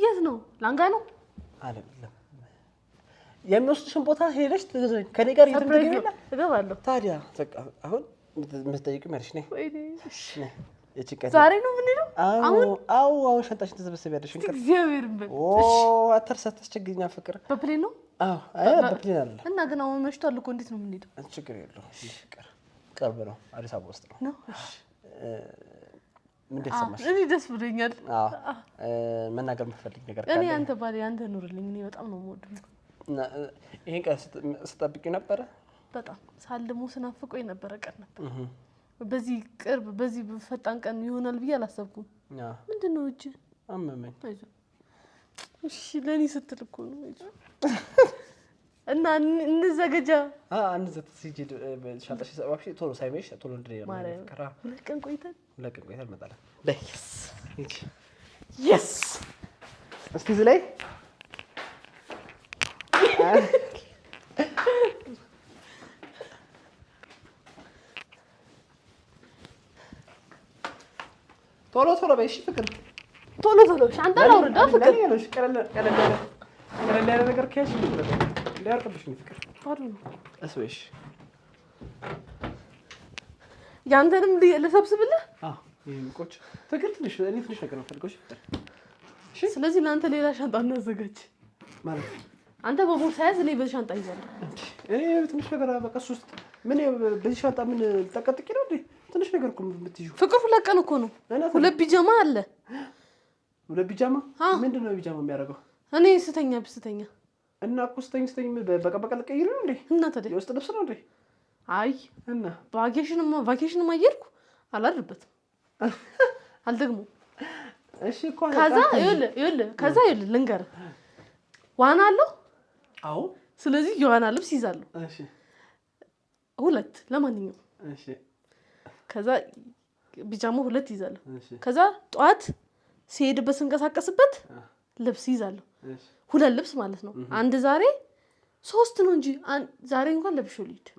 የት ነው ላንጋ ነው አይደለም የሚወስድሽን ቦታ ሄደሽ ትገዛኝ ከኔ ጋር እየተገኘና እገባለሁ ታዲያ በቃ አሁን ምትጠይቁ ማለት ነው ወይኔ እቺ ዛሬ ነው ምን ነው አሁን ሻንጣሽን ተሰበሰቢያለሽ እንቅር እግዚአብሔር ይመስገን አተርሳት አስቸግኛ ፍቅር በፕሌን ነው አይ በፕሌን አለ እና ግን አሁን መሽቷል እኮ እንዴት ነው የምንሄደው ችግር የለውም ፍቅር ቅርብ ነው አዲስ አበባ ውስጥ ነው እሺ ምን ደስማሽ እኔ ደስ ብሎኛል መናገር የምፈልግ ነገር ካለ እኔ አንተ ባለ አንተ ኑርልኝ እኔ በጣም ነው የምወደው ይሄን ቀን ስጠብቂ ነበር በጣም ሳልሙ ስናፍቆኝ ነበር ቀን ነበር በዚህ ቅርብ በዚህ ፈጣን ቀን ይሆናል ብዬ አላሰብኩም ምንድነው እጂ አመመኝ እሺ ለኔ ስትል እኮ ነው እና እንዘገጃ አንዘት ሲጂ ሻንጣሽ ሰባብሽ ቶሎ ሳይመሽ ቶሎ እንድሬ ማረከራ ሁለት ቀን ቆይተን መጣላ ደስ yes እስቲ ዝላይ ቶሎ በይሽ ፍቅር ቶሎ ሻንጣ ላውርዳ ፍቅር ያለሽ ቀለል ያለ ነገር ከያሽ ሊያርቅብሽ ነው ፍቅር አሉ እስበሽ ያንተንም ለሰብስብልህ ይሄን ቆጭ ፍቅር ትንሽ እኔ ትንሽ ነገር ነው ፈልገሽ ፍቅር እሺ ስለዚህ ለአንተ ሌላ ሻንጣ እናዘጋጅ ማለት አንተ በቦርሳ ያዝ እኔ በሻንጣ ይዛለሁ እኔ ትንሽ ነገር በቃ ውስጥ ምን በዚህ ሻንጣ ምን ተቀጥቂ ነው እንዴ ትንሽ ነገር እኮ የምትይው ፍቅር ሁለት ቀን እኮ ነው ሁለት ቢጃማ አለ ሁለት ቢጃማ ምንድነው ቢጃማ የሚያደርገው እኔ ስተኛ እና እኮ ስተኝ በቃ ቀይር ነው እንዴ እና ታዲያ የውስጥ ልብስ ነው እንዴ አይ እና ቫኬሽንማ እየሄድኩ አላድርበትም አልደግሞ እሺ እኮ ከዛ ይኸውልህ ልንገርህ ዋና አለው አዎ ስለዚህ የዋና ልብስ ይዛለሁ እሺ ሁለት ለማንኛውም እሺ ከዛ ቢጃማ ሁለት ይዛለሁ ከዛ ጧት ሲሄድበት ስንቀሳቀስበት ልብስ ይዛለሁ ሁለት ልብስ ማለት ነው አንድ ዛሬ ሶስት ነው እንጂ ዛሬ እንኳን ለብሼው ልሂድ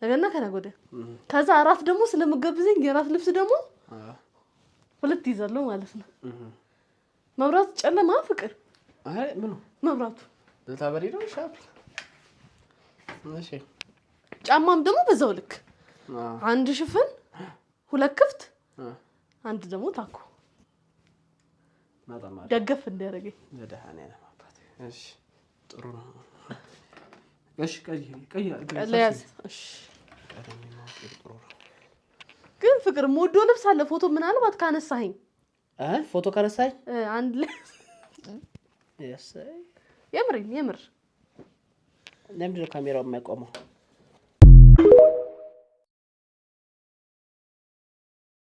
ነገና ከነገ ወዲያ ከዛ አራት ደግሞ ስለምገብዘኝ የራት ልብስ ደግሞ ሁለት ይዛለሁ ማለት ነው መብራት ጨለማ ፍቅር አይ ምኑ መብራቱ ለታበሪ ነው ሻፕ እሺ ጫማም ደግሞ በዛው ልክ አንድ ሽፍን ሁለት ክፍት አንድ ደግሞ ታኮ ማጣማ ደገፍ እንዲያረገኝ ለደሃኔ አባቴ እሺ ጥሩ ነው እሺ ቀለያዝ እሺ ግን ፍቅር ሞዶ ልብስ አለ ፎቶ ምናልባት ካነሳኸኝ ፎቶ ካነሳኝ አንድ ላይ የምር የምር ለምንድነው ካሜራው የማይቆመው